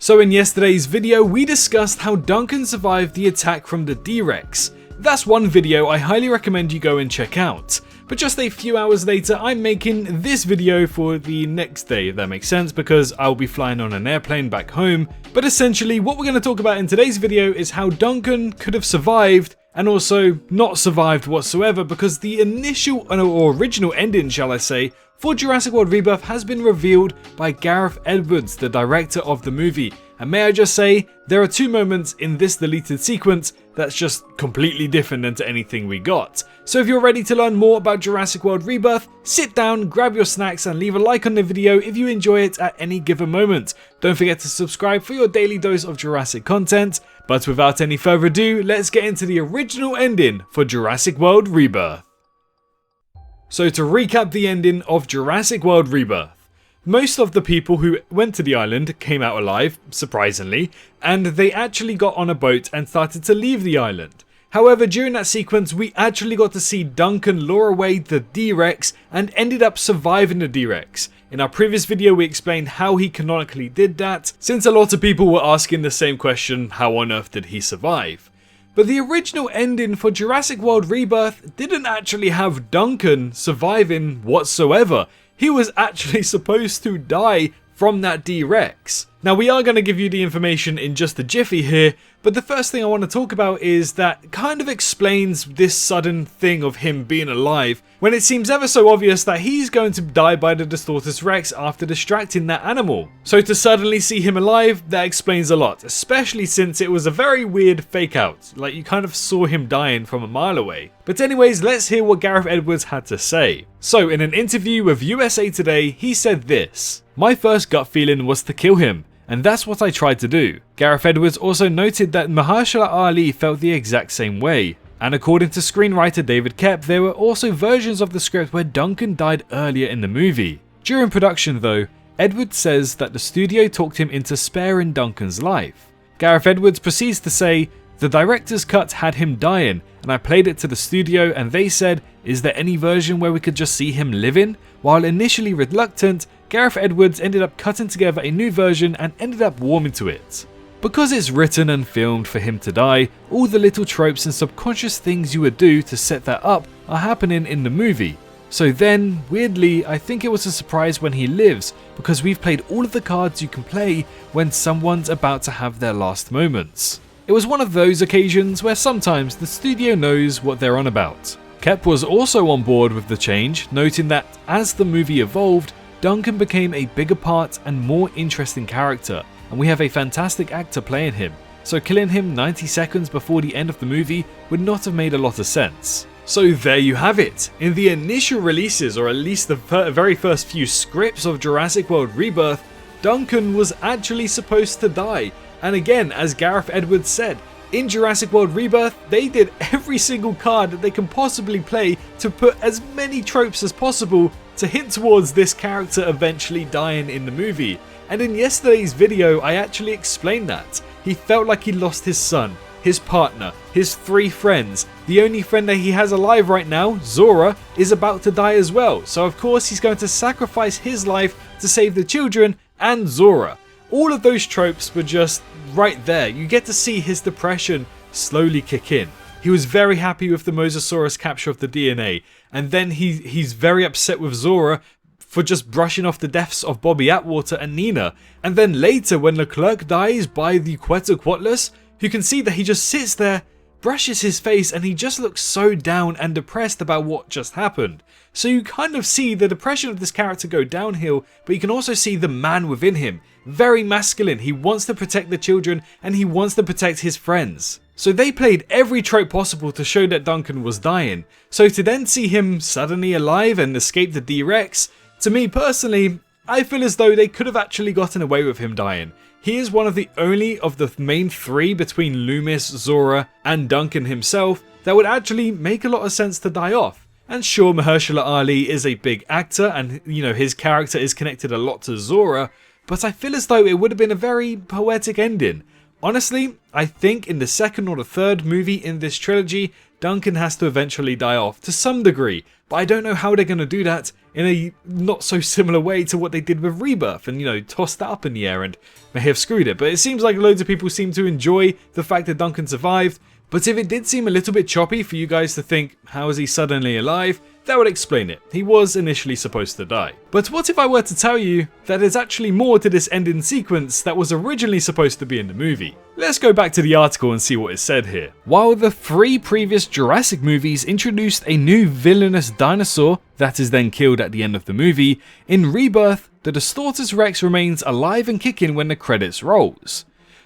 So in yesterday's video, we discussed how Duncan survived the attack from the D-Rex. That's one video I highly recommend you go and check out. But just a few hours later, I'm making this video for the next day, if that makes sense, because I'll be flying on an airplane back home. But essentially, what we're going to talk about in today's video is how Duncan could have survived and also not survived whatsoever, because the initial or original ending, shall I say, for Jurassic World Rebirth has been revealed by Gareth Edwards, the director of the movie. And may I just say, there are two moments in this deleted sequence that's just completely different than to anything we got. So if you're ready to learn more about Jurassic World Rebirth, sit down, grab your snacks and leave a like on the video if you enjoy it at any given moment. Don't forget to subscribe for your daily dose of Jurassic content. But without any further ado, let's get into the original ending for Jurassic World Rebirth. So to recap the ending of Jurassic World Rebirth. Most of the people who went to the island came out alive, surprisingly, and they actually got on a boat and started to leave the island. However, during that sequence, we actually got to see Duncan lure away the D-Rex and ended up surviving the D-Rex. In our previous video, we explained how he canonically did that, since a lot of people were asking the same question, how on earth did he survive? But the original ending for Jurassic World Rebirth didn't actually have Duncan surviving whatsoever. He was actually supposed to die from that D-Rex. Now we are going to give you the information in just a jiffy here, but the first thing I want to talk about is that kind of explains this sudden thing of him being alive, when it seems ever so obvious that he's going to die by the Distortus Rex after distracting that animal. So to suddenly see him alive, that explains a lot, especially since it was a very weird fake out, like you kind of saw him dying from a mile away. But anyways, let's hear what Gareth Edwards had to say. So in an interview with USA Today, he said this: "My first gut feeling was to kill him, and that's what I tried to do." Gareth Edwards also noted that Mahershala Ali felt the exact same way. And according to screenwriter David Koepp, there were also versions of the script where Duncan died earlier in the movie. During production though, Edwards says that the studio talked him into sparing Duncan's life. Gareth Edwards proceeds to say, "The director's cut had him dying, and I played it to the studio and they said, is there any version where we could just see him living? While initially reluctant, Gareth Edwards ended up cutting together a new version and ended up warming to it. Because it's written and filmed for him to die, all the little tropes and subconscious things you would do to set that up are happening in the movie. So then, weirdly, I think it was a surprise when he lives, because we've played all of the cards you can play when someone's about to have their last moments. It was one of those occasions where sometimes the studio knows what they're on about." Koepp was also on board with the change, noting that as the movie evolved, Duncan became a bigger part and more interesting character, and we have a fantastic actor playing him, so killing him 90 seconds before the end of the movie would not have made a lot of sense. So there you have it. In the initial releases, or at least the very first few scripts of Jurassic World Rebirth, Duncan was actually supposed to die. And again, as Gareth Edwards said, in Jurassic World Rebirth, they did every single card that they can possibly play to put as many tropes as possible to hint towards this character eventually dying in the movie. And in yesterday's video, I actually explained that. He felt like he lost his son, his partner, his 3 friends. The only friend that he has alive right now, Zora, is about to die as well. So of course he's going to sacrifice his life to save the children and Zora. All of those tropes were just right there. You get to see his depression slowly kick in. He was very happy with the Mosasaurus capture of the DNA, and then he's very upset with Zora for just brushing off the deaths of Bobby Atwater and Nina. And then later, when Leclerc dies by the Quetzalcoatlus, you can see that he just sits there, brushes his face, and he just looks so down and depressed about what just happened. So you kind of see the depression of this character go downhill, but you can also see the man within him. Very masculine. He wants to protect the children and he wants to protect his friends. So they played every trope possible to show that Duncan was dying. So to then see him suddenly alive and escape the D-Rex, to me personally, I feel as though they could have actually gotten away with him dying. He is one of the only of the main 3 between Loomis, Zora and Duncan himself that would actually make a lot of sense to die off. And sure, Mahershala Ali is a big actor and his character is connected a lot to Zora, but I feel as though it would have been a very poetic ending. Honestly, I think in the second or the third movie in this trilogy, Duncan has to eventually die off to some degree, but I don't know how they're going to do that in a not so similar way to what they did with Rebirth and, you know, tossed that up in the air and may have screwed it. But it seems like loads of people seem to enjoy the fact that Duncan survived. But if it did seem a little bit choppy for you guys to think, how is he suddenly alive? That would explain it. He was initially supposed to die. But what if I were to tell you that there's actually more to this ending sequence that was originally supposed to be in the movie? Let's go back to the article and see what is said here. While the 3 previous Jurassic movies introduced a new villainous dinosaur that is then killed at the end of the movie, in Rebirth, the Distortus Rex remains alive and kicking when the credits rolls.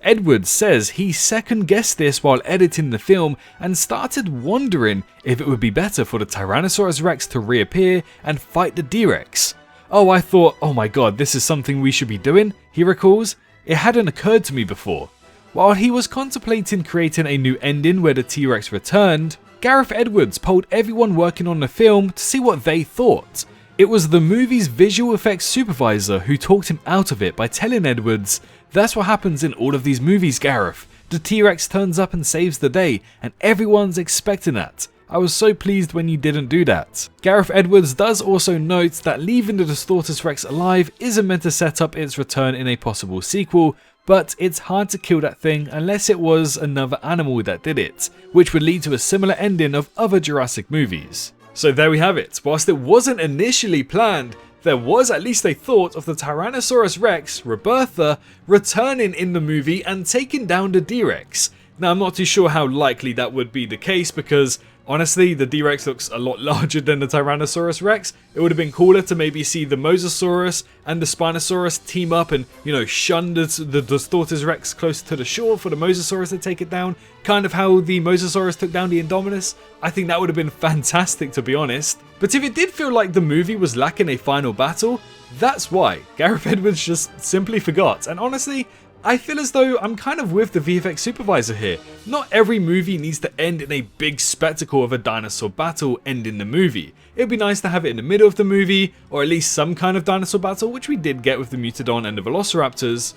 Edwards says he second-guessed this while editing the film and started wondering if it would be better for the Tyrannosaurus Rex to reappear and fight the D-Rex. "Oh, I thought, oh my god, this is something we should be doing," he recalls. "It hadn't occurred to me before." While he was contemplating creating a new ending where the T-Rex returned, Gareth Edwards polled everyone working on the film to see what they thought. It was the movie's visual effects supervisor who talked him out of it by telling Edwards, "That's what happens in all of these movies, Gareth. The T-Rex turns up and saves the day, and everyone's expecting that. I was so pleased when you didn't do that." Gareth Edwards does also note that leaving the Distortus Rex alive isn't meant to set up its return in a possible sequel, but it's hard to kill that thing unless it was another animal that did it, which would lead to a similar ending of other Jurassic movies. So there we have it. Whilst it wasn't initially planned, there was at least a thought of the Tyrannosaurus Rex, Rebirther, returning in the movie and taking down the D-Rex. Now I'm not too sure how likely that would be the case because honestly the D-Rex looks a lot larger than the Tyrannosaurus Rex. It would have been cooler to maybe see the Mosasaurus and the Spinosaurus team up and, you know, shun the Distortus Rex close to the shore for the Mosasaurus to take it down. Kind of how the Mosasaurus took down the Indominus. I think that would have been fantastic, to be honest. But if it did feel like the movie was lacking a final battle, that's why. Gareth Edwards just simply forgot. And honestly, I feel as though I'm kind of with the VFX supervisor here. Not every movie needs to end in a big spectacle of a dinosaur battle ending the movie. It'd be nice to have it in the middle of the movie, or at least some kind of dinosaur battle, which we did get with the Megalodon and the Velociraptors.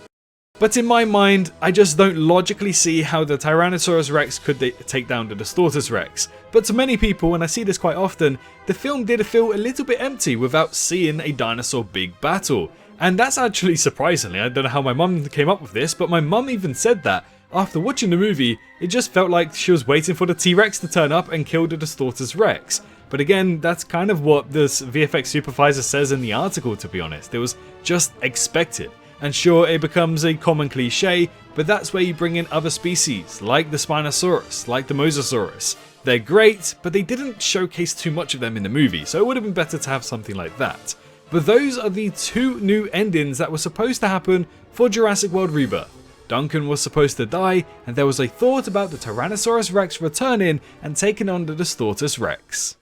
But in my mind, I just don't logically see how the Tyrannosaurus Rex could take down the Distortus Rex. But to many people, and I see this quite often, the film did feel a little bit empty without seeing a dinosaur big battle. And that's actually surprisingly, I don't know how my mum came up with this, but my mum even said that after watching the movie, it just felt like she was waiting for the T-Rex to turn up and kill the Distortus Rex. But again, that's kind of what this VFX supervisor says in the article, to be honest. It was just expected. And sure, it becomes a common cliche, but that's where you bring in other species, like the Spinosaurus, like the Mosasaurus. They're great, but they didn't showcase too much of them in the movie, so it would have been better to have something like that. But those are the 2 new endings that were supposed to happen for Jurassic World Rebirth. Duncan was supposed to die, and there was a thought about the Tyrannosaurus Rex returning and taking on the Distortus Rex.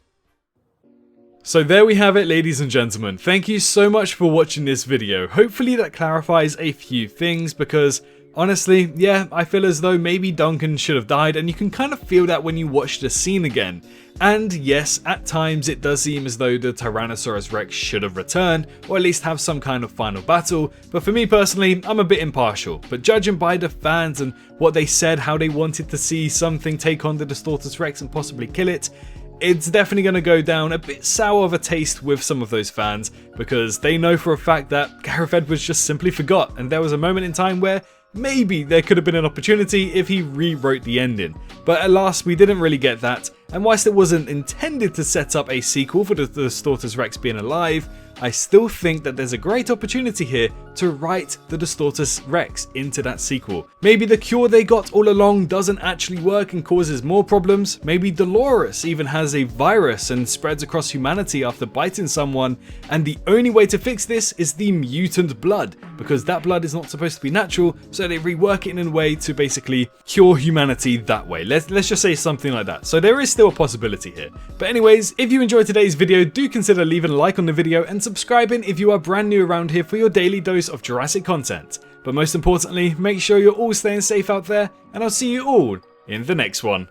So there we have it, ladies and gentlemen. Thank you so much for watching this video. Hopefully that clarifies a few things because honestly, yeah, I feel as though maybe Duncan should have died, and you can kind of feel that when you watch the scene again. And yes, at times it does seem as though the Tyrannosaurus Rex should have returned, or at least have some kind of final battle, but for me personally, I'm a bit impartial. But judging by the fans and what they said, how they wanted to see something take on the Distortus Rex and possibly kill it, it's definitely going to go down a bit sour of a taste with some of those fans, because they know for a fact that Gareth Edwards just simply forgot, and there was a moment in time where maybe there could have been an opportunity if he rewrote the ending. But at last, we didn't really get that, and whilst it wasn't intended to set up a sequel for the Distortus Rex being alive, I still think that there's a great opportunity here to write the Distortus Rex into that sequel. Maybe the cure they got all along doesn't actually work and causes more problems. Maybe Dolores even has a virus and spreads across humanity after biting someone, and the only way to fix this is the mutant blood, because that blood is not supposed to be natural, so they rework it in a way to basically cure humanity that way. Let's just say something like that. So there is still a possibility here. But anyways, if you enjoyed today's video, do consider leaving a like on the video and subscribing if you are brand new around here for your daily dose of Jurassic content. But most importantly, make sure you're all staying safe out there, and I'll see you all in the next one.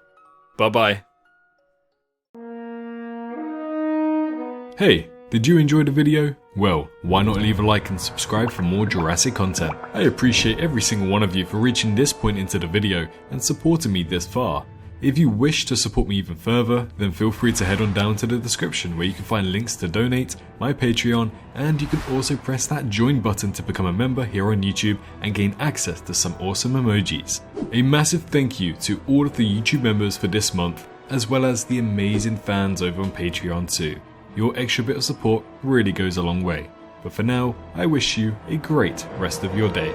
Bye bye. Hey, did you enjoy the video? Well, why not leave a like and subscribe for more Jurassic content? I appreciate every single one of you for reaching this point into the video and supporting me this far. If you wish to support me even further, then feel free to head on down to the description where you can find links to donate, my Patreon, and you can also press that join button to become a member here on YouTube and gain access to some awesome emojis. A massive thank you to all of the YouTube members for this month, as well as the amazing fans over on Patreon too. Your extra bit of support really goes a long way. But for now, I wish you a great rest of your day.